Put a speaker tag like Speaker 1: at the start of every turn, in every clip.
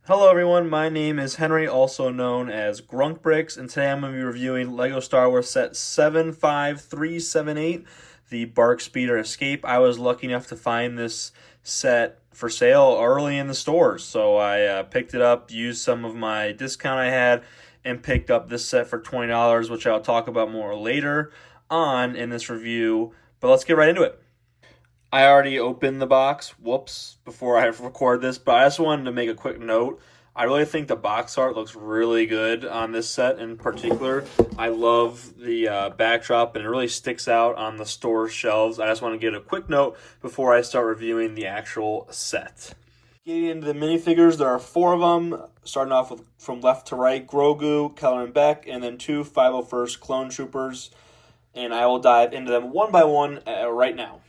Speaker 1: Hello everyone, my name is Henry, also known as Grunk Bricks, and today I'm going to be reviewing LEGO Star Wars set 75378, the BARC Speeder Escape. I was lucky enough to find this set for sale early in the stores, so I picked it up, used some of my discount I had, and picked up this set for $20, which I'll talk about more later on in this review, but let's get right into it. I already opened the box, whoops, before I record this, but I just wanted to make a quick note. I really think the box art looks really good on this set in particular. I love the backdrop, and it really sticks out on the store shelves. I just want to get a quick note before I start reviewing the actual set. Getting into the minifigures, there are four of them, starting off with from left to right, Grogu, Keller and Beck, and then two 501st Clone Troopers, and I will dive into them one by one right now.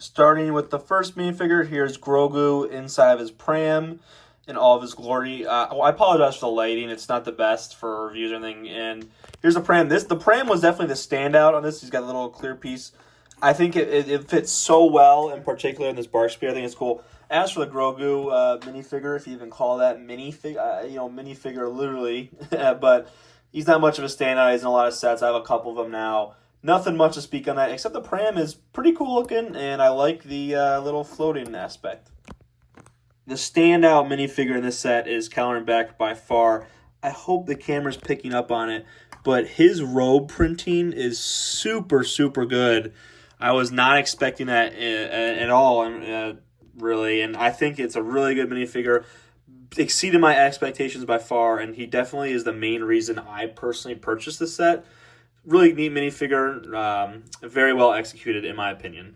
Speaker 1: Starting with the first minifigure, here's Grogu inside of his pram in all of his glory. I apologize for the lighting; it's not the best for reviews or anything. And here's the pram. The pram was definitely the standout on this. He's got a little clear piece. I think it fits so well, in particular in this BARC Speeder. I think it's cool. As for the Grogu minifigure, if you even call that minifigure literally, but he's not much of a standout. He's in a lot of sets. I have a couple of them now. Nothing much to speak on that, except the pram is pretty cool looking, and I like the little floating aspect. The standout minifigure in this set is Keller Beck by far. I hope the camera's picking up on it, but his robe printing is super, super good. I was not expecting that at all, really, and I think it's a really good minifigure. Exceeded my expectations by far, and he definitely is the main reason I personally purchased this set. Really neat minifigure, very well executed in my opinion.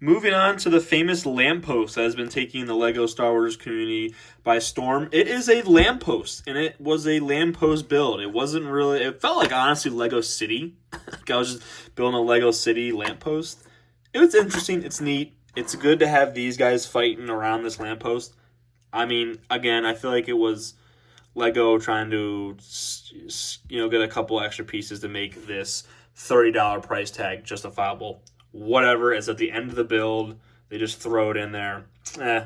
Speaker 1: Moving on to the famous lamppost that has been taking the LEGO Star Wars community by storm. It is a lamppost, and it was a lamppost build. It wasn't really, it felt like honestly Lego City. Like I was just building a Lego City lamppost. It was interesting, it's neat. It's good to have these guys fighting around this lamppost. I mean, again, I feel like it was Lego trying to, get a couple extra pieces to make this $30 price tag justifiable. Whatever, it's at the end of the build. They just throw it in there.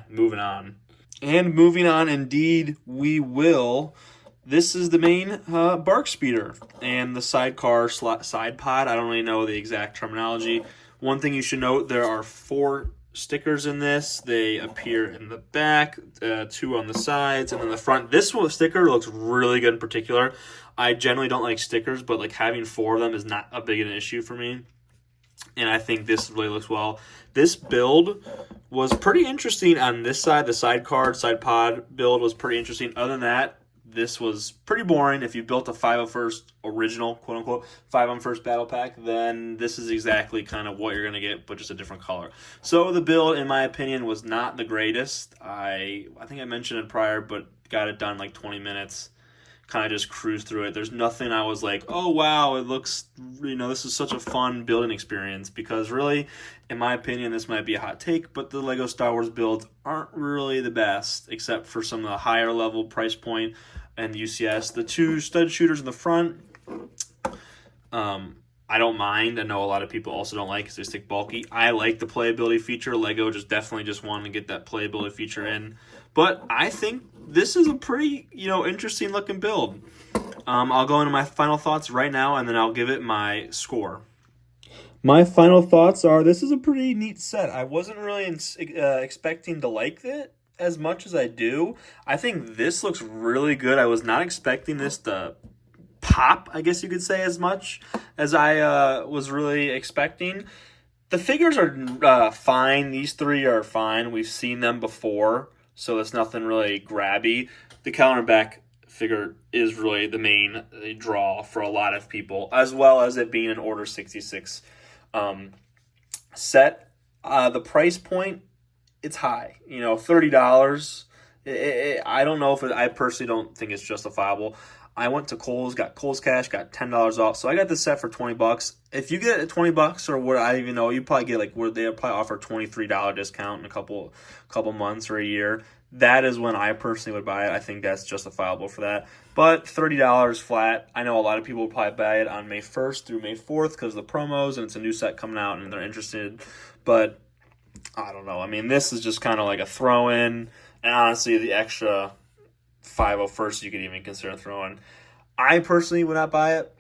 Speaker 1: Moving on. And moving on, indeed, we will. This is the main BARC Speeder and the sidecar side pod. I don't really know the exact terminology. One thing you should note, there are four stickers in this. They appear in the back, two on the sides, and then the front. This one sticker looks really good in particular. I generally don't like stickers, but like having four of them is not a big an issue for me. And I think this really looks well. This build was pretty interesting on this side. The side pod build was pretty interesting. Other than that, this was pretty boring. If you built a 501st original, quote unquote, 501st battle pack, then this is exactly kind of what you're going to get, but just a different color. So the build, in my opinion, was not the greatest. I think I mentioned it prior, but got it done in like 20 minutes. Kind of just cruised through it. There's nothing I was like, oh wow, it looks, this is such a fun building experience, because really, in my opinion, this might be a hot take, but the LEGO Star Wars builds aren't really the best, except for some of the higher level price point and UCS. The two stud shooters in the front, I don't mind. I know a lot of people also don't like because they stick bulky. I like the playability feature. LEGO definitely just wanted to get that playability feature in. But I think this is a pretty, interesting looking build. I'll go into my final thoughts right now, and then I'll give it my score. My final thoughts are, this is a pretty neat set. I wasn't really expecting to like it as much as I do. I think this looks really good. I was not expecting this to pop, I guess you could say, as much as I was really expecting. The figures are fine. These three are fine. We've seen them before, so it's nothing really grabby. The Keller Beck figure is really the main draw for a lot of people, as well as it being an Order 66 set. The price point, it's high. $30. I don't know if I personally don't think it's justifiable. I went to Kohl's, got Kohl's Cash, got $10 off, so I got this set for $20. If you get $20, or what I even know, you probably get where they probably offer $23 discount in a couple months or a year. That is when I personally would buy it. I think that's justifiable for that. But $30 flat. I know a lot of people will probably buy it on May 1st through May 4th because of the promos, and it's a new set coming out and they're interested. But I don't know. I mean, this is just kind of like a throw in, and honestly, the extra 501st you could even consider throwing. I personally would not buy it,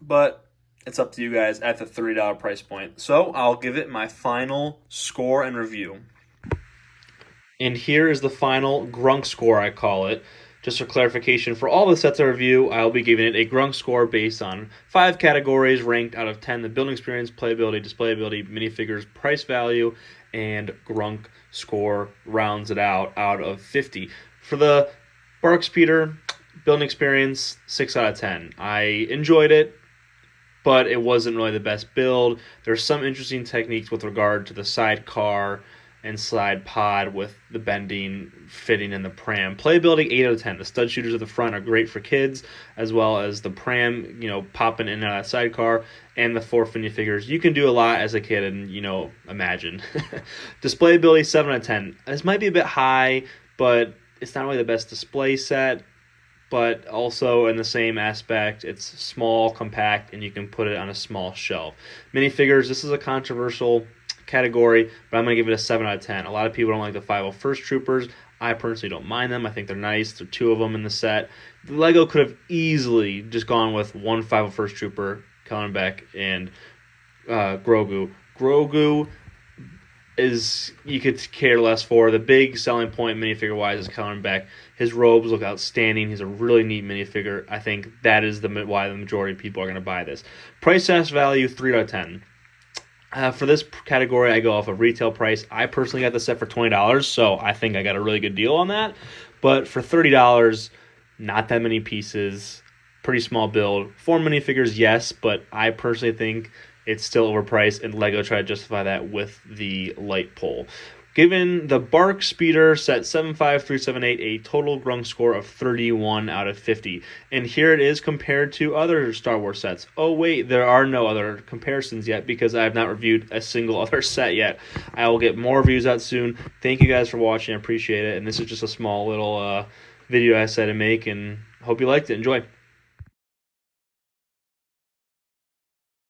Speaker 1: but it's up to you guys at the $30 price point. So I'll give it my final score and review. And here is the final Grunk score, I call it. Just for clarification, for all the sets I review, I'll be giving it a Grunk score based on 5 categories ranked out of 10: the building experience, playability, displayability, minifigures, price value, and Grunk score rounds it out of 50. For the BARC Speeder, building experience, 6 out of 10. I enjoyed it, but it wasn't really the best build. There's some interesting techniques with regard to the sidecar and slide pod with the bending fitting in the pram. Playability 8 out of 10. The stud shooters at the front are great for kids, as well as the pram, popping in and out of that sidecar, and the 4 minifigures. You can do a lot as a kid and, imagine. Displayability 7 out of 10. This might be a bit high, but it's not really the best display set. But also in the same aspect, it's small, compact, and you can put it on a small shelf. Minifigures, this is a controversial category, but I'm going to give it a 7 out of 10. A lot of people don't like the 501st Troopers. I personally don't mind them. I think they're nice. There are 2 of them in the set. The Lego could have easily just gone with one 501st Trooper, Cullen Beck, and Grogu. Grogu is you could care less for. The big selling point minifigure wise is Cullen Beck. His robes look outstanding. He's a really neat minifigure. I think that is why the majority of people are going to buy this. Price value 3 out of 10. For this category, I go off of retail price. I personally got the set for $20, so I think I got a really good deal on that. But for $30, not that many pieces, pretty small build. 4 minifigures, yes, but I personally think it's still overpriced, and Lego tried to justify that with the light pole. Given the BARC Speeder set 75378 a total Grunk score of 31 out of 50. And here it is compared to other Star Wars sets. Oh wait, there are no other comparisons yet because I have not reviewed a single other set yet. I will get more reviews out soon. Thank you guys for watching. I appreciate it. And this is just a small little video I decided to make, and hope you liked it. Enjoy.